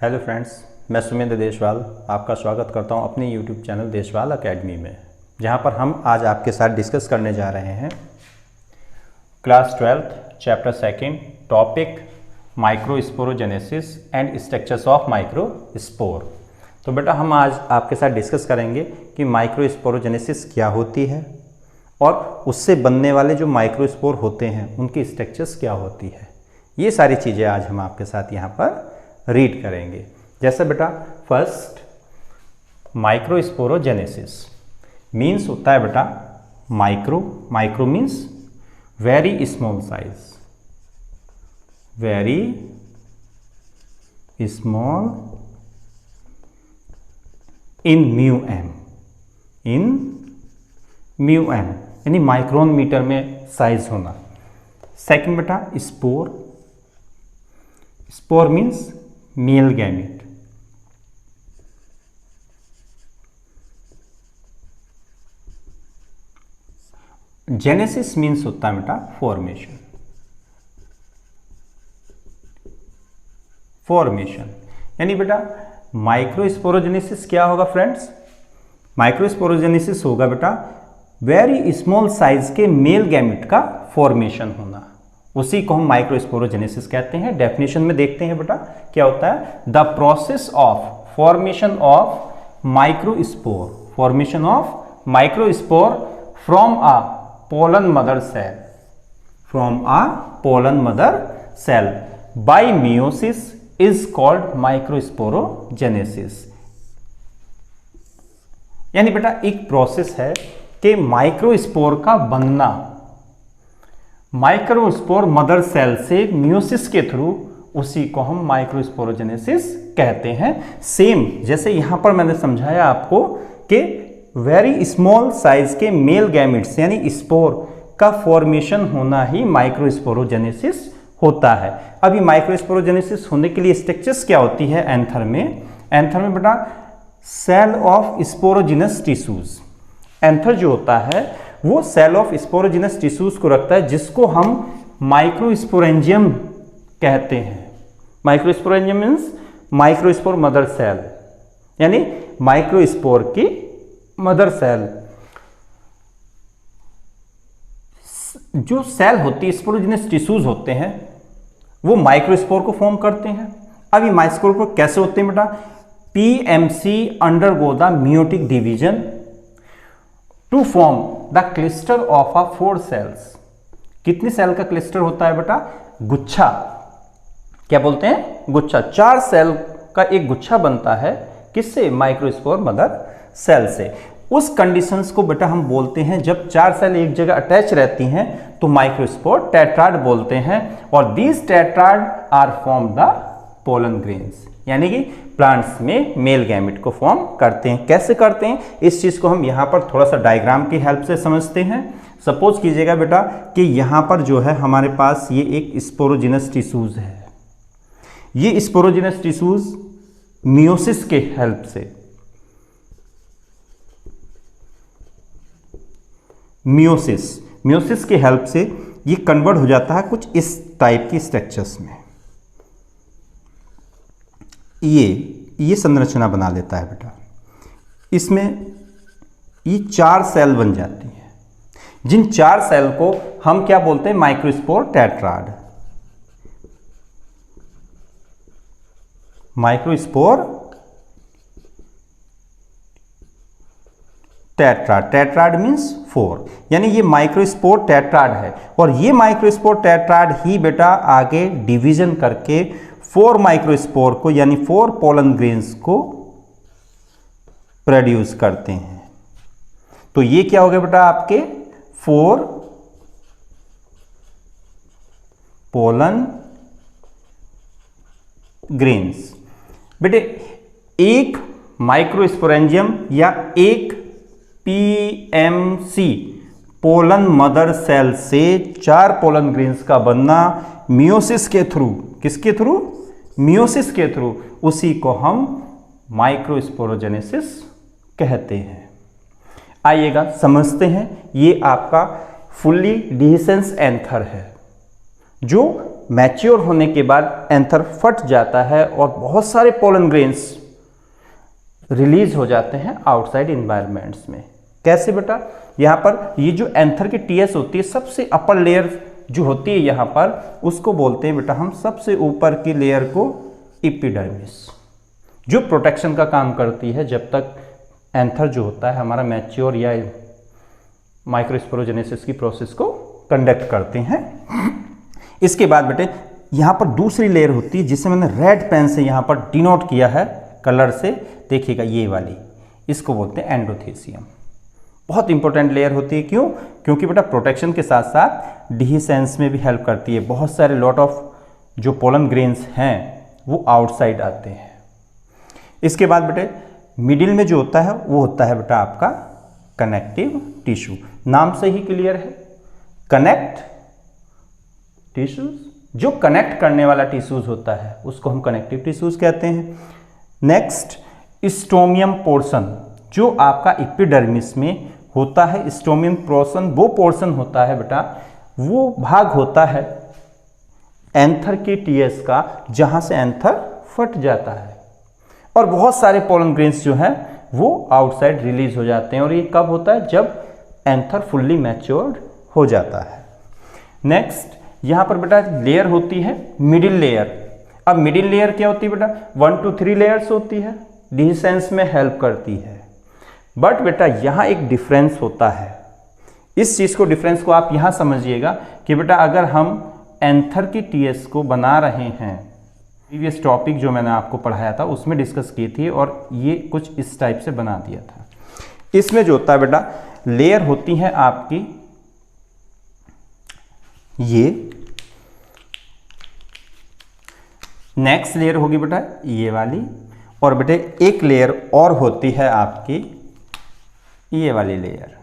Hello friends, मैं सुमेंद्र देशवाल आपका स्वागत करता हूं अपने यूट्यूब चैनल देशवाल एकेडमी में, जहां पर हम आज आपके साथ डिस्कस करने जा रहे हैं class 12 chapter 2 topic microsporogenesis and structures of microspore. तो बेटा हम आज आपके साथ डिस्कस करेंगे कि माइक्रोस्पोरोजेनेसिस क्या होती है और उससे बनने वाले जो माइक्रोस्पोर होते हैं उनकी स्ट्रक्चर्स क्या होती है। ये सारी चीज़ें आज हम आपके साथ यहाँ पर रीड करेंगे। जैसे बेटा फर्स्ट माइक्रोस्पोरोजेनेसिस मीन्स होता है बेटा micro means very small size, very small in mu m यानी माइक्रोन मीटर में साइज होना। सेकंड बेटा spore means male gamete, genesis means होता है बेटा फॉर्मेशन यानी बेटा माइक्रोस्पोरोजेनेसिस क्या होगा फ्रेंड्स? माइक्रोस्पोरोजेनेसिस होगा बेटा वेरी स्मॉल साइज के मेल गैमेट का फॉर्मेशन होना, उसी को हम माइक्रोस्पोरोजेनेसिस कहते हैं। डेफिनेशन में देखते हैं बेटा क्या होता है। The process of formation of microspore from a pollen mother cell by meiosis is called microsporogenesis. यानी बेटा एक प्रोसेस है कि माइक्रोस्पोर का बनना माइक्रोस्पोर मदर सेल से मियोसिस के थ्रू, उसी को हम माइक्रोस्पोरोजेनेसिस कहते हैं। सेम जैसे यहां पर मैंने समझाया आपको कि वेरी स्मॉल साइज के मेल गैमेट्स यानी स्पोर का फॉर्मेशन होना ही माइक्रोस्पोरोजेनेसिस होता है। अभी माइक्रोस्पोरोजेनेसिस होने के लिए स्ट्रक्चर्स क्या होती है एंथर में बेटा cell of sporogenous tissues. Anther जो होता है वो सेल ऑफ स्पोरोजिनस टिश्यूज को रखता है, जिसको हम माइक्रोस्पोरेंजियम कहते हैं। Microsporangium means microspore mother cell यानी माइक्रोस्पोर की मदर सेल। जो सेल होती है स्पोरोजिनस टिश्यूज होते हैं वो माइक्रोस्पोर को फॉर्म करते हैं। अब ये माइक्रोस्पोर कैसे होते हैं बेटा? PMC undergo the meiotic division to form the cluster of a 4 cells. कितनी सेल का क्लस्टर होता है बेटा? गुच्छा। क्या बोलते हैं? गुच्छा। 4 सेल का एक गुच्छा बनता है। किससे? माइक्रोस्पोर मदर सेल से। उस कंडीशंस को बेटा हम बोलते हैं, जब 4 सेल एक जगह अटैच रहती हैं तो माइक्रोस्पोर टेट्राड बोलते हैं। और these tetrad are form the pollen grains यानी कि प्लांट्स में मेल गैमेट को फॉर्म करते हैं। कैसे करते हैं इस चीज को हम यहां पर थोड़ा सा डायग्राम की हेल्प से समझते हैं। सपोज कीजिएगा बेटा कि यहां पर जो है हमारे पास ये एक स्पोरोजिनस टिश्यूज है। ये स्पोरोजिनस टिश्यूज मियोसिस के हेल्प से मियोसिस के हेल्प से ये कन्वर्ट हो जाता है कुछ इस टाइप की स्ट्रक्चर्स में। ये संरचना बना लेता है बेटा। इसमें ये 4 सेल बन जाती हैं, जिन 4 सेल को हम क्या बोलते हैं? Microspore tetrad. टेट्राड मीन्स 4 यानी ये माइक्रोस्पोर टेट्राड है। और ये माइक्रोस्पोर टेट्राड ही बेटा आगे डिवीजन करके 4 माइक्रोस्पोर को यानी 4 पोलन ग्रेन्स को प्रोड्यूस करते हैं। तो ये क्या हो गया बेटा? आपके 4 पोलन ग्रेन्स। बेटे एक माइक्रोस्पोरेंजियम या एक पीएमसी पोलन मदर सेल से 4 पोलन ग्रेन्स का बनना मियोसिस के थ्रू, किसके थ्रू? मियोसिस के थ्रू, उसी को हम माइक्रोस्पोरोजेनेसिस कहते हैं। आइएगा समझते हैं। ये आपका फुल्ली डिhiscence एंथर है जो मैच्योर होने के बाद एंथर फट जाता है और बहुत सारे पोलन ग्रेन्स रिलीज हो जाते हैं आउटसाइड इन्वायरमेंट्स में। कैसे बेटा? यहाँ पर ये जो एंथर की टीएस होती है, सबसे अपर लेयर जो होती है यहाँ पर, उसको बोलते हैं बेटा हम सबसे ऊपर की लेयर को एपिडर्मिस, जो प्रोटेक्शन का काम करती है जब तक एंथर जो होता है हमारा मैच्योर या माइक्रोस्पोरोजेनेसिस की प्रोसेस को कंडक्ट करते हैं। इसके बाद बेटे यहाँ पर दूसरी लेयर होती है जिसे मैंने रेड पेन से यहाँ पर डिनोट किया है कलर से, देखिएगा ये वाली, इसको बोलते हैं एंडोथेसियम। बहुत इंपॉर्टेंट लेयर होती है। क्यों? क्योंकि बेटा प्रोटेक्शन के साथ साथ डिहिसेंस में भी हेल्प करती है। बहुत सारे लॉट ऑफ जो पोलन ग्रेन्स हैं वो आउटसाइड आते हैं। इसके बाद बेटे मिडिल में जो होता है वो होता है बेटा आपका कनेक्टिव टिश्यू। नाम से ही क्लियर है, कनेक्ट टिश्यूज, जो कनेक्ट करने वाला टिश्यूज होता है उसको हम कनेक्टिव टिश्यूज कहते हैं। नेक्स्ट स्टोमियम पोर्शन, जो आपका एपिडर्मिस में होता है। स्टोमियम पोर्शन वो पोर्शन होता है बेटा, वो भाग होता है एंथर की टीएस का जहां से एंथर फट जाता है और बहुत सारे पोलन ग्रेन्स जो हैं वो आउटसाइड रिलीज हो जाते हैं। और ये कब होता है? जब एंथर फुल्ली मैच्योर्ड हो जाता है। नेक्स्ट यहाँ पर बेटा लेयर होती है मिडिल लेयर। अब मिडिल लेयर क्या होती है बेटा? 1 to 3 लेयर्स होती है, डिहिसेंस में हेल्प करती है। बट बेटा यहाँ एक डिफरेंस होता है। इस चीज़ को, डिफरेंस को आप यहाँ समझिएगा कि बेटा अगर हम एंथर की टीएस को बना रहे हैं, प्रीवियस टॉपिक जो मैंने आपको पढ़ाया था उसमें डिस्कस की थी और ये कुछ इस टाइप से बना दिया था। इसमें जो होता है बेटा लेयर होती है आपकी ये, नेक्स्ट लेयर होगी बेटा ये वाली, और बेटे एक लेयर और होती है आपकी ये वाली लेयर।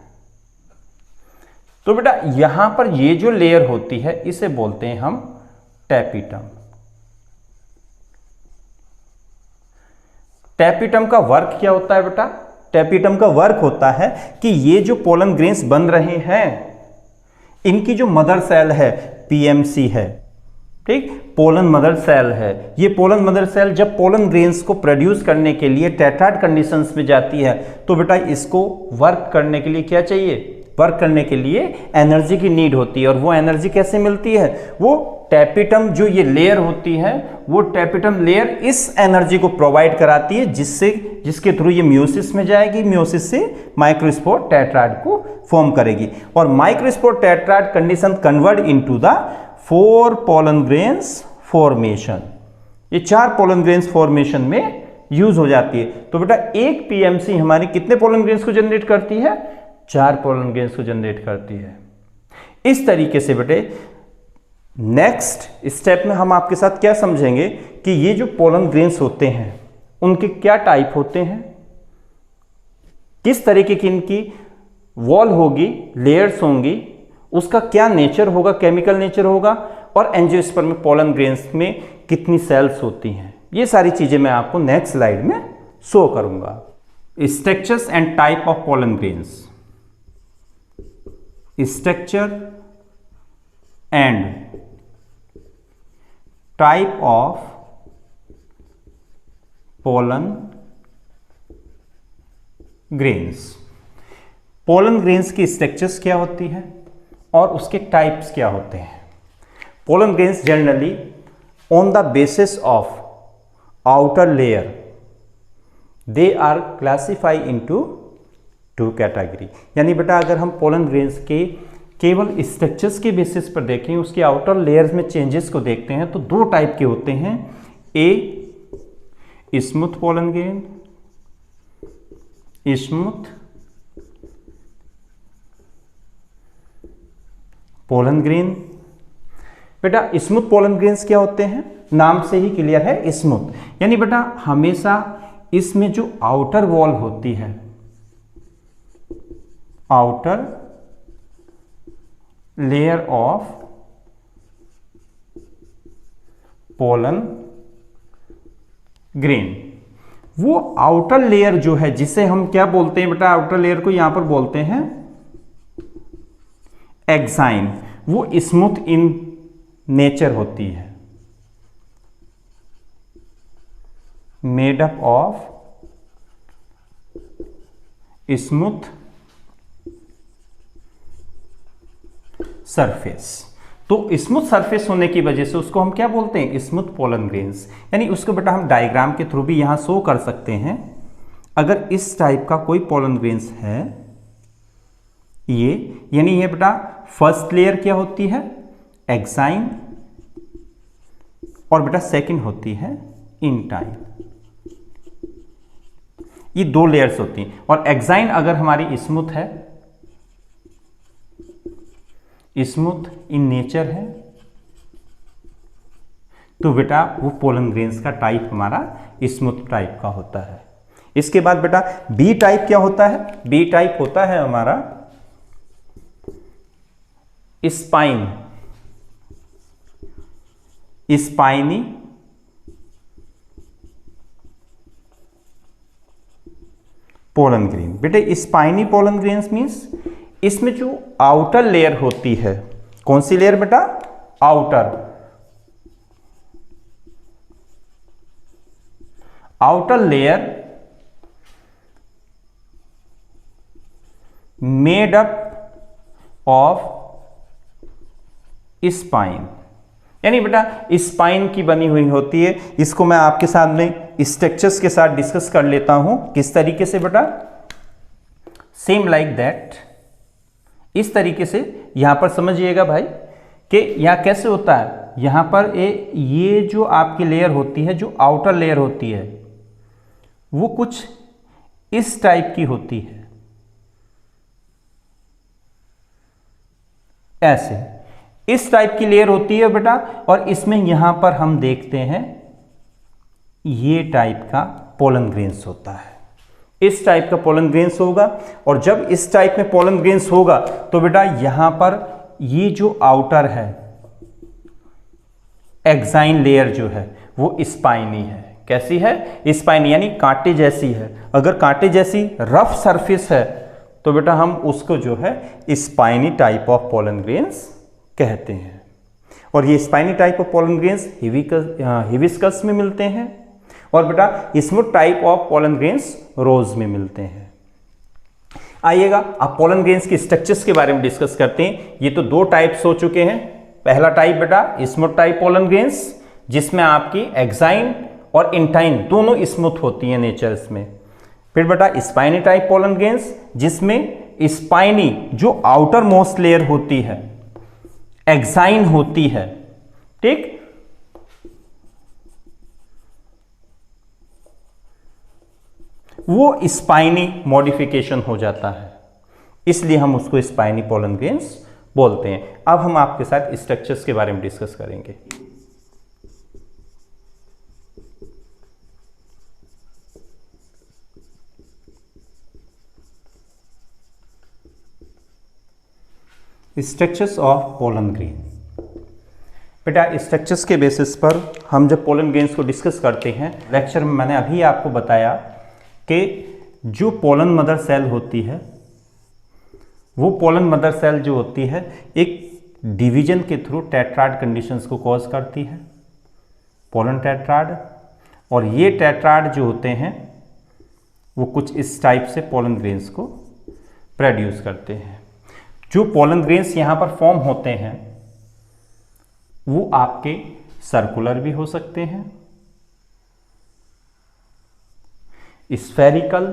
तो बेटा यहां पर ये जो लेयर होती है इसे बोलते हैं हम टैपिटम। टैपिटम का वर्क क्या होता है बेटा? टैपिटम का वर्क होता है कि ये जो पोलन ग्रेन्स बन रहे हैं इनकी जो मदर सेल है पीएमसी है, ठीक, पोलन मदर सेल है। ये पोलन मदर सेल जब पोलन ग्रेन्स को प्रोड्यूस करने के लिए टेट्राड कंडीशंस में जाती है तो बेटा इसको वर्क करने के लिए क्या चाहिए? वर्क करने के लिए एनर्जी की नीड होती है। और वो एनर्जी कैसे मिलती है? वो टैपिटम जो ये लेयर होती है, वो टैपिटम लेयर इस एनर्जी को प्रोवाइड कराती है जिसके थ्रू ये म्यूसिस में जाएगी, म्यूसिस से माइक्रोस्पोर टेट्राड को फॉर्म करेगी और microspore tetrad condition convert into the 4 pollen grains formation. ये 4 पोलन ग्रेन्स फॉर्मेशन में यूज हो जाती है। तो बेटा एक पीएमसी हमारी कितने पोलन ग्रेन्स को जनरेट करती है? 4 पोलन ग्रेन्स को जनरेट करती है। इस तरीके से बेटे नेक्स्ट स्टेप में हम आपके साथ क्या समझेंगे कि ये जो पोलन ग्रेन्स होते हैं उनके क्या टाइप होते हैं, किस तरीके की इनकी वॉल होगी, लेयर्स होंगी, उसका क्या नेचर होगा, केमिकल नेचर होगा, और एंजियोस्पर्म में पोलन ग्रेन्स में कितनी सेल्स होती हैं। ये सारी चीजें मैं आपको नेक्स्ट स्लाइड में शो करूंगा। Structures and type of pollen grains. Structure and type of pollen grains. Pollen grains की स्ट्रक्चर्स क्या होती है और उसके टाइप्स क्या होते हैं? Pollen grains generally on the basis of outer layer they are classify into 2 category. यानी बेटा अगर हम पोलन ग्रेन्स के केवल स्ट्रक्चर्स के बेसिस पर देखें, उसके आउटर लेयर्स में चेंजेस को देखते हैं तो 2 टाइप के होते हैं। A smooth pollen grain, smooth pollen grain. बेटा स्मूथ पोलन ग्रेन्स क्या होते हैं? नाम से ही क्लियर है, स्मूथ। यानी बेटा हमेशा इसमें जो आउटर वॉल होती है, outer layer of pollen grain, वो आउटर लेयर जो है जिसे हम क्या बोलते हैं बेटा? आउटर लेयर को यहां पर बोलते हैं एक्साइन। वो स्मूथ इन नेचर होती है, made up of smooth surface. तो स्मूथ सरफेस होने की वजह से उसको हम क्या बोलते हैं, स्मूथ पोलन ग्रेन्स। यानी उसको बेटा हम डायग्राम के थ्रू भी यहां शो कर सकते हैं। अगर इस टाइप का कोई पोलन ग्रेन्स है ये, यानी ये बेटा फर्स्ट लेयर क्या होती है, एक्साइन, और बेटा सेकंड होती है इंटाइन। ये दो लेयर्स होती हैं। और एक्साइन अगर हमारी स्मूथ है, स्मूथ इन नेचर है, तो बेटा वो पोलन ग्रेन्स का टाइप हमारा स्मूथ टाइप का होता है। इसके बाद बेटा बी टाइप क्या होता है, बी टाइप होता है हमारा स्पाइन, स्पाइनी पोलन ग्रेन। बेटे स्पाइनी पोलन ग्रेन्स मींस इसमें जो आउटर लेयर होती है, कौन सी लेयर बेटा, outer, outer layer made up of spine, यानी बेटा स्पाइन की बनी हुई होती है। इसको मैं आपके सामने स्ट्रक्चर्स के साथ डिस्कस कर लेता हूं, किस तरीके से बेटा, सेम लाइक दैट, इस तरीके से। यहां पर समझिएगा भाई कि यहां कैसे होता है, यहां पर ये जो आपकी लेयर होती है, जो आउटर लेयर होती है, वो कुछ इस टाइप की होती है, ऐसे इस टाइप की लेयर होती है बेटा। और इसमें यहां पर हम देखते हैं ये टाइप का पोलन ग्रेन्स होता है, इस टाइप का पोलन ग्रेन्स होगा। और जब इस टाइप में पोलन ग्रेन्स होगा तो बेटा यहां पर ये जो आउटर है एक्साइन लेयर जो है वो स्पाइनी है। कैसी है, स्पाइनी, यानी कांटे जैसी है। अगर कांटे जैसी रफ सरफेस है तो बेटा हम उसको जो है spiny type of pollen grains कहते हैं। और ये spiny type of pollen grains hibiscus में मिलते हैं, और बेटा smooth type of pollen grains rose में मिलते हैं। आइएगा अब पोलन ग्रेन्स की स्ट्रक्चर्स के बारे में डिस्कस करते हैं। ये तो दो टाइप्स हो चुके हैं। पहला टाइप बेटा स्मूथ टाइप पोलन ग्रेन्स, जिसमें आपकी एक्साइन और इंटाइन दोनों स्मूथ होती हैं नेचर्स में। फिर बेटा स्पाइनी टाइप पोलन ग्रेन्स, जिसमें स्पाइनी जो आउटर मोस्ट लेयर होती है एक्साइन होती है, ठीक। वो स्पाइनी मॉडिफिकेशन हो जाता है, इसलिए हम उसको स्पाइनी पोलन ग्रेन्स बोलते हैं। अब हम आपके साथ स्ट्रक्चर्स के बारे में डिस्कस करेंगे। Structures of pollen grain. बेटा स्ट्रक्चर्स के बेसिस पर हम जब पोलन ग्रेन्स को डिस्कस करते हैं, लेक्चर में मैंने अभी आपको बताया कि जो पोलन मदर सेल होती है, वो पोलन मदर सेल जो होती है एक डिवीजन के थ्रू टेट्राड कंडीशंस को कॉज करती है, पोलन टेट्राड। और ये टेट्राड जो होते हैं वो कुछ इस टाइप से पोलन ग्रेन्स को प्रोड्यूस करते हैं। जो पोलन ग्रेन्स यहाँ पर फॉर्म होते हैं वो आपके सर्कुलर भी हो सकते हैं, स्फेरिकल,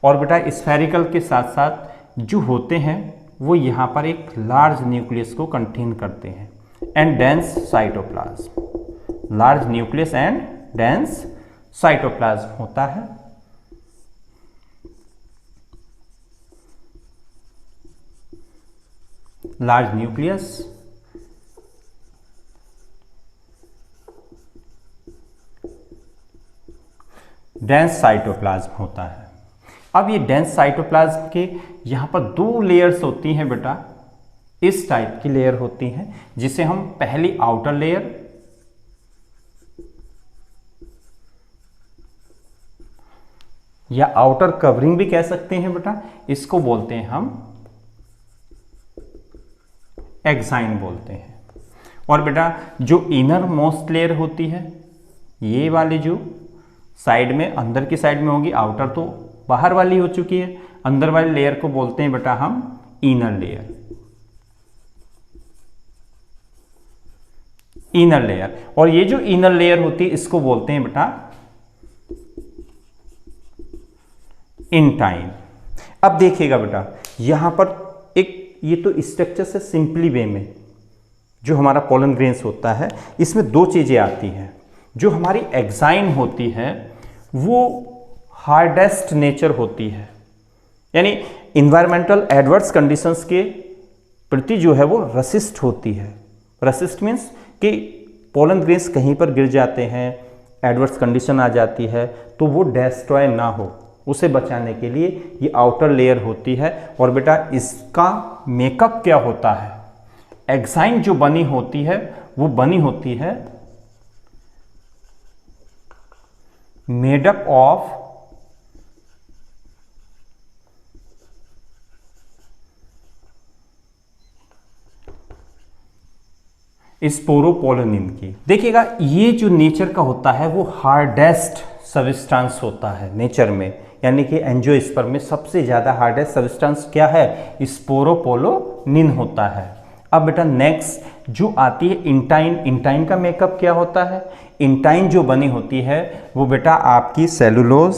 और बेटा स्फेरिकल के साथ साथ जो होते हैं वो यहाँ पर एक लार्ज न्यूक्लियस को कंटेन करते हैं, and dense cytoplasm. Large nucleus and dense cytoplasm होता है। लार्ज न्यूक्लियस, डेंस साइटोप्लाज्म होता है। अब ये डेंस साइटोप्लाज्म के यहां पर दो लेयर्स होती हैं बेटा, इस टाइप की लेयर होती हैं, जिसे हम पहली आउटर लेयर या आउटर कवरिंग भी कह सकते हैं बेटा, इसको बोलते हैं हम एक्साइन बोलते हैं। और बेटा जो इनर मोस्ट लेयर होती है, ये वाली जो साइड में अंदर की साइड में होगी, आउटर तो बाहर वाली हो चुकी है, अंदर वाली लेयर को बोलते हैं बेटा हम इनर लेयर। इनर लेयर, और ये जो इनर लेयर होती है इसको बोलते हैं बेटा इंटाइन। अब देखिएगा बेटा यहां पर एक ये तो स्ट्रक्चर से सिंपली वे में जो हमारा पोलन ग्रेन्स होता है, इसमें दो चीजें आती हैं। जो हमारी एक्साइन होती है वो हार्डेस्ट नेचर होती है, यानी इन्वायरमेंटल एडवर्स कंडीशंस के प्रति जो है वो रसिस्ट होती है। रसिस्ट मीन्स कि पोलन ग्रेन्स कहीं पर गिर जाते हैं, एडवर्स कंडीशन आ जाती है तो वो डिस्ट्रॉय ना हो, उसे बचाने के लिए ये आउटर लेयर होती है। और बेटा इसका मेकअप क्या होता है, एक्साइन जो बनी होती है वो बनी होती है मेडअप ऑफ स्पोरोपोलिन की। देखिएगा ये जो नेचर का होता है वो हार्डेस्ट सब्सटेंस होता है नेचर में, यानी कि एंजियोस्पर्म में सबसे ज़्यादा हार्डेस्ट सब्सटेंस क्या है, स्पोरोपोलिन होता है। अब बेटा नेक्स्ट जो आती है इंटाइन। इंटाइन का मेकअप क्या होता है, इंटाइन जो बनी होती है वो बेटा आपकी सेलुलोज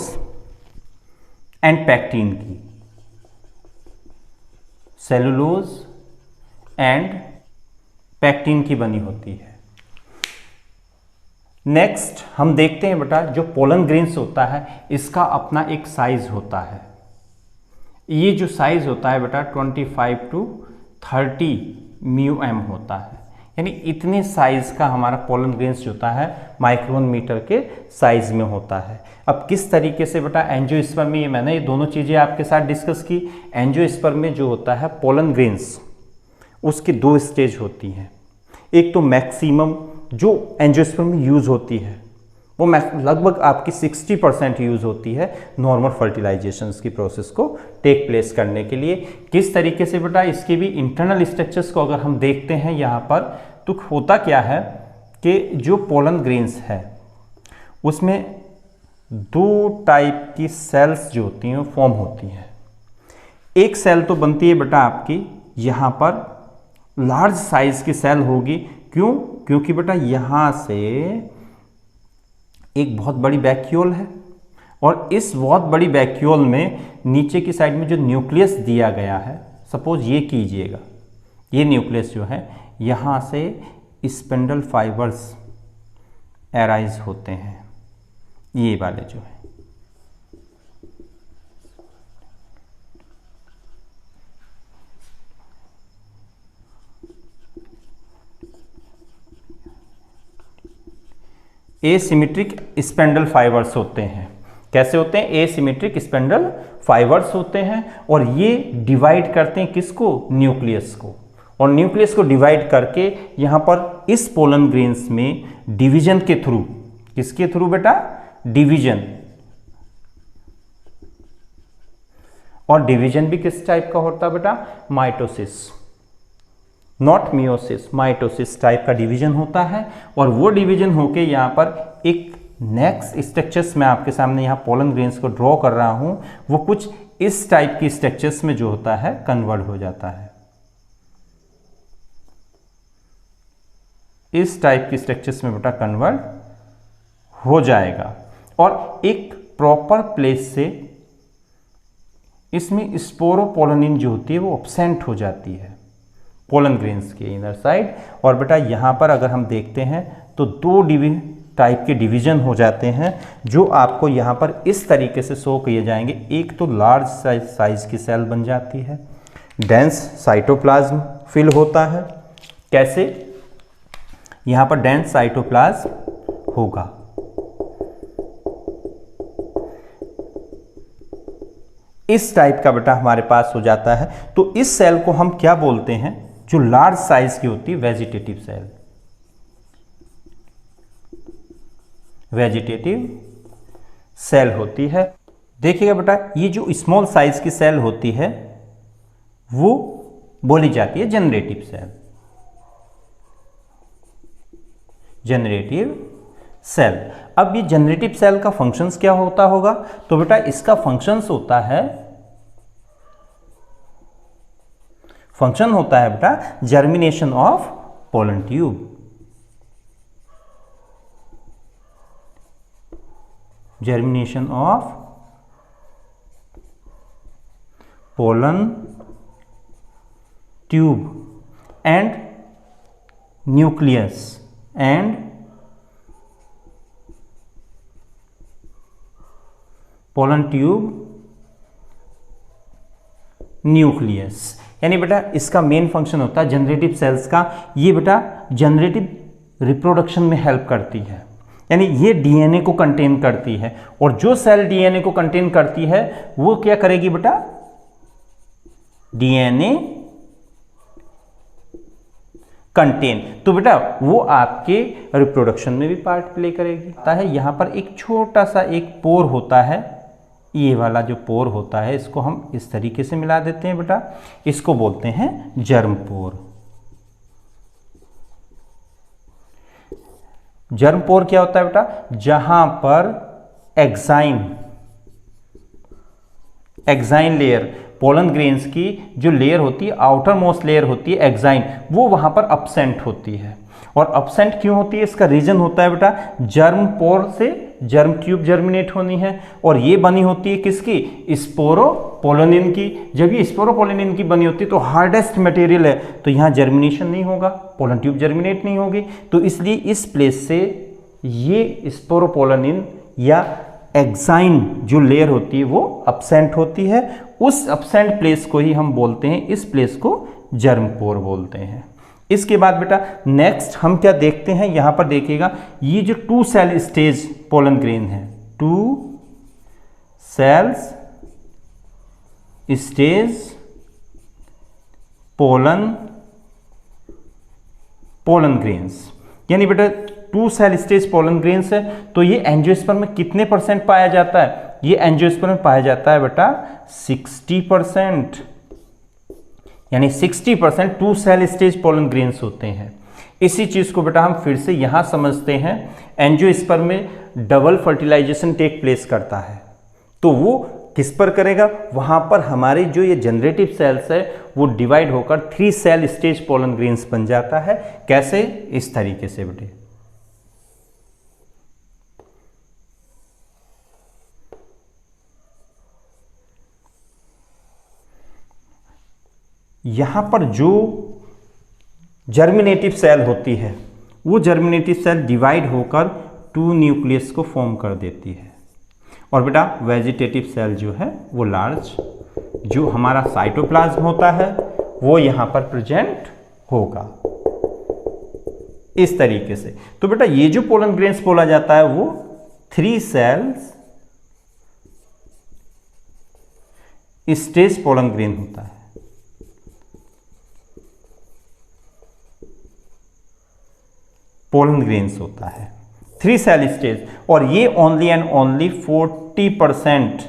एंड पैक्टिन की, सेलुलोज एंड पैक्टिन की बनी होती है। नेक्स्ट हम देखते हैं बेटा जो पोलन ग्रेन्स होता है इसका अपना एक साइज होता है। ये जो साइज होता है बेटा 25 to 30 μm होता है, यानी इतने साइज का हमारा पोलन ग्रेन्स होता है, माइक्रोन मीटर के साइज में होता है। अब किस तरीके से बेटा एंजियोस्पर्म में, ये मैंने ये दोनों चीज़ें आपके साथ डिस्कस की। एंजियोस्पर्म में जो होता है पोलन ग्रेन्स उसकी दो स्टेज होती हैं। एक तो मैक्सिमम जो एंजियोस्पर्म में यूज़ होती है वो लगभग आपकी 60% यूज़ होती है नॉर्मल फर्टिलाइजेशन की प्रोसेस को टेक प्लेस करने के लिए। किस तरीके से बेटा इसके भी इंटरनल स्ट्रक्चर्स को अगर हम देखते हैं यहाँ पर, तो होता क्या है कि जो पोलन ग्रेन्स है उसमें दो टाइप की सेल्स जो होती हैं वो फॉर्म होती हैं। एक सेल तो बनती है बेटा आपकी यहाँ पर लार्ज साइज की सेल होगी, क्यों, क्योंकि बेटा यहाँ से एक बहुत बड़ी वैक्यूल है और इस बहुत बड़ी वैक्यूल में नीचे की साइड में जो न्यूक्लियस दिया गया है, सपोज ये कीजिएगा, ये न्यूक्लियस जो है यहाँ से स्पिंडल फाइबर्स एराइज होते हैं, ये वाले जो है। एसिमेट्रिक स्पेंडल फाइबर्स होते हैं। कैसे होते हैं, एसिमेट्रिक स्पेंडल फाइबर्स होते हैं और ये डिवाइड करते हैं किसको, न्यूक्लियस को। और न्यूक्लियस को डिवाइड करके यहाँ पर इस पोलन ग्रेन्स में डिवीजन के थ्रू, किसके थ्रू बेटा, डिवीजन। और डिवीजन भी किस टाइप का होता है बेटा, mitosis, not meiosis, mitosis type का डिवीजन होता है। और वो डिवीजन होके यहाँ पर एक नेक्स्ट स्ट्रक्चर्स में आपके सामने यहाँ पोलन ग्रेन्स को ड्रॉ कर रहा हूँ, वो कुछ इस टाइप की स्ट्रक्चर्स में जो होता है कन्वर्ट हो जाता है। इस टाइप की स्ट्रक्चर्स में बेटा कन्वर्ट हो जाएगा और एक प्रॉपर प्लेस से इसमें स्पोरोपोलिन जो होती है वो एब्सेंट हो जाती है पोलन ग्रेन्स के इनर साइड। और बेटा यहाँ पर अगर हम देखते हैं तो दो टाइप के डिवीजन हो जाते हैं जो आपको यहाँ पर इस तरीके से शो किए जाएंगे। एक तो लार्ज साइज की सेल बन जाती है, डेंस साइटोप्लाज्म फिल होता है। कैसे, यहाँ पर डेंस साइटोप्लाज्म होगा। इस टाइप का बेटा हमारे पास हो जाता है। तो इस सेल को हम क्या बोलते हैं, जो लार्ज साइज की होती है, वेजिटेटिव सेल। वेजिटेटिव सेल होती है। देखिएगा बेटा ये जो स्मॉल साइज की सेल होती है वो बोली जाती है जनरेटिव सेल। Generative cell. अब ये जनरेटिव सेल का फंक्शंस क्या होता होगा, तो बेटा इसका फंक्शंस होता है, फंक्शन होता है बेटा germination of pollen tube. Germination of pollen tube and nucleus and pollen tube nucleus. यानी बेटा इसका मेन फंक्शन होता है जनरेटिव सेल्स का, ये बेटा जनरेटिव रिप्रोडक्शन में हेल्प करती है, यानी ये डीएनए को कंटेन करती है, और जो सेल डीएनए को कंटेन करती है वो क्या करेगी बेटा, डीएनए कंटेन, तो बेटा वो आपके रिप्रोडक्शन में भी पार्ट प्ले करेगी। है यहां पर एक छोटा सा एक पोर होता है, ये वाला जो पोर होता है इसको हम इस तरीके से मिला देते हैं बेटा, इसको बोलते हैं जर्म पोर। जर्म पोर क्या होता है बेटा, जहां पर एक्साइन लेयर, पोलन ग्रेन्स की जो लेयर होती है, आउटर मोस्ट लेयर होती है एक्साइन, वो वहां पर अपसेंट होती है। और अपसेंट क्यों होती है, इसका रीजन होता है बेटा जर्म पोर से जर्म ट्यूब जर्मिनेट होनी है, और ये बनी होती है किसकी, स्पोरोपोलिन की। जब ये स्पोरोपोलिन की बनी होती है तो हार्डेस्ट मटेरियल है, तो यहाँ जर्मिनेशन नहीं होगा, पोलन ट्यूब जर्मिनेट नहीं होगी, तो इसलिए इस प्लेस से ये स्पोरोपोलिन या एक्साइन जो लेयर होती है वो अपसेंट होती है। उस अपसेंट प्लेस को ही हम बोलते हैं, इस प्लेस को जर्म पोर बोलते हैं। इसके बाद बेटा नेक्स्ट हम क्या देखते हैं, यहां पर देखिएगा ये जो 2 सेल स्टेज पोलन ग्रेन है, 2 सेल्स स्टेज पोलन ग्रेन्स, यानी बेटा 2 सेल स्टेज पोलन ग्रेन्स है, तो ये एंजियोस्पर्म में कितने % पाया जाता है, ये एंजियोस्पर्म में पाया जाता है बेटा 60%, यानी 60% 2 सेल स्टेज पोलन ग्रेन्स होते हैं। इसी चीज को बेटा हम फिर से यहां समझते हैं, एंजियोस्पर्म में डबल फर्टिलाइजेशन टेक प्लेस करता है, तो वो किस पर करेगा, वहां पर हमारे जो ये जनरेटिव सेल्स है वो डिवाइड होकर 3 सेल स्टेज पोलन ग्रेन्स बन जाता है। कैसे, इस तरीके से बेटे, यहां पर जो जर्मिनेटिव सेल होती है वो जर्मिनेटिव सेल डिवाइड होकर 2 न्यूक्लियस को फॉर्म कर देती है, और बेटा वेजिटेटिव सेल जो है वो लार्ज जो हमारा साइटोप्लाज्म होता है वो यहां पर प्रेजेंट होगा इस तरीके से। तो बेटा ये जो पोलन ग्रेन्स बोला जाता है वो 3 सेल्स स्टेज पोलन ग्रेन होता है। पोलन ग्रेन्स होता है 3 सेल स्टेज, और ये ओनली एंड ओनली 40%,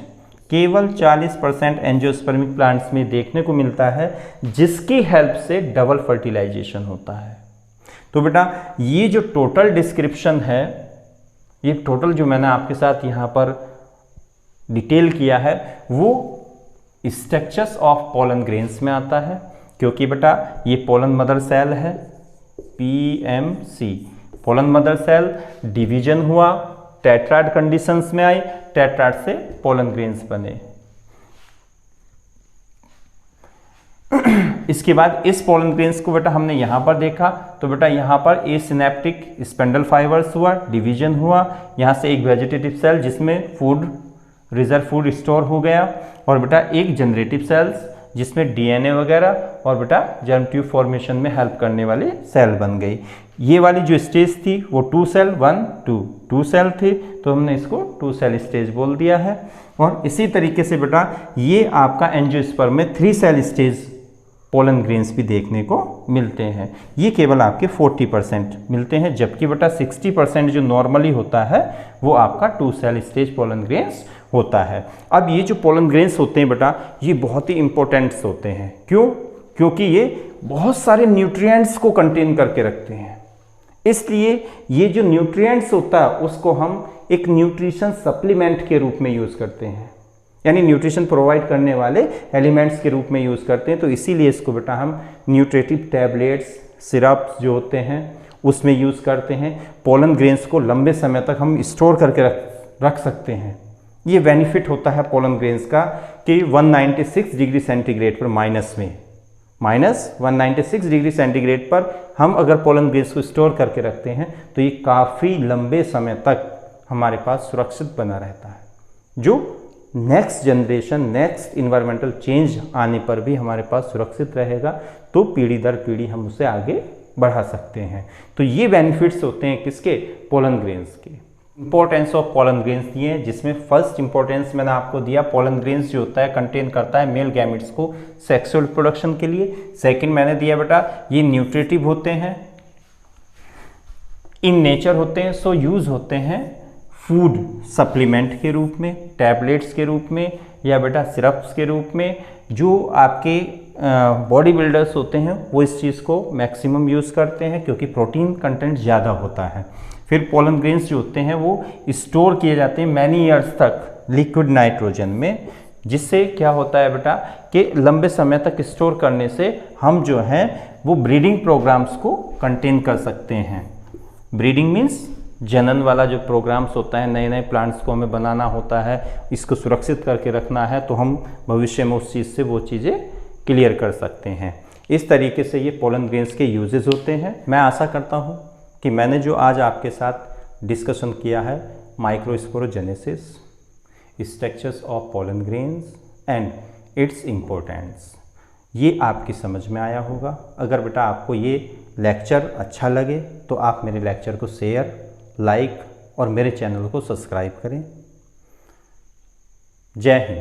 केवल 40% एंजियोस्पर्मिक प्लांट्स में देखने को मिलता है, जिसकी हेल्प से डबल फर्टिलाइजेशन होता है। तो बेटा ये जो टोटल डिस्क्रिप्शन है, ये टोटल जो मैंने आपके साथ यहाँ पर डिटेल किया है वो स्ट्रक्चर्स ऑफ पोलन ग्रेन्स में आता है, क्योंकि बेटा ये पोलन मदर सेल है, PMC pollen mother cell, division हुआ, टेट्राड कंडीशंस में आई, टेट्राड से पोलन ग्रेन्स बने। इसके बाद इस पोलन ग्रेन्स को बेटा हमने यहां पर देखा, तो बेटा यहां पर ए सिनेप्टिक स्पेंडल फाइबर्स हुआ, डिवीजन हुआ, यहां से एक वेजिटेटिव सेल जिसमें फूड रिजर्व फूड स्टोर हो गया, और बेटा एक जनरेटिव सेल्स जिसमें डीएनए वगैरह और बेटा जर्म ट्यूब फॉर्मेशन में हेल्प करने वाली सेल बन गई। ये वाली जो स्टेज थी वो 2 सेल 1 2 सेल थी, तो हमने इसको 2 सेल स्टेज बोल दिया है। और इसी तरीके से बेटा ये आपका एंजियोस्पर्म में 3 सेल स्टेज पोलन ग्रेन्स भी देखने को मिलते हैं, ये केवल आपके 40% मिलते हैं, जबकि बेटा 60% जो नॉर्मली होता है वो आपका 2 सेल स्टेज पोलन ग्रेन्स होता है। अब ये जो पोलन ग्रेन्स होते हैं बेटा ये बहुत ही इंपॉर्टेंट्स होते हैं, क्यों? क्योंकि ये बहुत सारे न्यूट्रिएंट्स को कंटेन करके रखते हैं। इसलिए ये जो न्यूट्रिएंट्स होता है उसको हम एक न्यूट्रिशन सप्लीमेंट के रूप में यूज़ करते हैं, यानी न्यूट्रिशन प्रोवाइड करने वाले एलिमेंट्स के रूप में यूज़ करते हैं। तो इसीलिए इसको बेटा हम न्यूट्रेटिव टैबलेट्स, सिरप्स जो होते हैं उसमें यूज़ करते हैं। पोलन ग्रेन्स को लंबे समय तक हम स्टोर करके रख सकते हैं। ये बेनिफिट होता है पोलन ग्रेन्स का कि 196 डिग्री सेंटीग्रेड पर -196 डिग्री सेंटीग्रेड पर हम अगर पोलन ग्रेन्स को स्टोर करके रखते हैं तो ये काफ़ी लंबे समय तक हमारे पास सुरक्षित बना रहता है, जो next generation, next environmental change आने पर भी हमारे पास सुरक्षित रहेगा। तो पीढ़ी दर पीढ़ी हम उसे आगे बढ़ा सकते हैं। तो ये बेनिफिट्स होते हैं किसके? पोलन ग्रेन्स के। इंपॉर्टेंस ऑफ पोलन ग्रेन्स दिए हैं, जिसमें फर्स्ट इंपॉर्टेंस मैंने आपको दिया, पोलन ग्रेन्स जो होता है कंटेन करता है मेल गैमेट्स को सेक्सुअल प्रोडक्शन के लिए। सेकंड मैंने दिया बेटा ये न्यूट्रिटिव होते हैं, इन नेचर होते हैं, सो यूज होते हैं फूड सप्लीमेंट के रूप में, टैबलेट्स के रूप में या बेटा सिरप्स के रूप में। जो आपके बॉडी बिल्डर्स होते हैं वो इस चीज़ को मैक्सिमम यूज़ करते हैं क्योंकि प्रोटीन कंटेंट ज़्यादा होता है। फिर पोलन ग्रेन्स जो होते हैं वो स्टोर किए जाते हैं मैनी ईयर्स तक लिक्विड नाइट्रोजन में, जिससे क्या होता है बेटा कि लंबे समय तक स्टोर करने से हम जो हैं वो ब्रीडिंग प्रोग्राम्स को कंटेन कर सकते हैं। ब्रीडिंग मीन्स जनन वाला जो प्रोग्राम्स होता है, नए नए प्लांट्स को हमें बनाना होता है, इसको सुरक्षित करके रखना है, तो हम भविष्य में उस चीज़ से वो चीज़ें क्लियर कर सकते हैं। इस तरीके से ये पोलन ग्रेन्स के यूजेस होते हैं। मैं आशा करता हूँ कि मैंने जो आज आपके साथ डिस्कशन किया है microsporogenesis, structures of pollen grains and its importance, ये आपकी समझ में आया होगा। अगर बेटा आपको ये लेक्चर अच्छा लगे तो आप मेरे लेक्चर को शेयर, लाइक और मेरे चैनल को सब्सक्राइब करें। जय हिंद।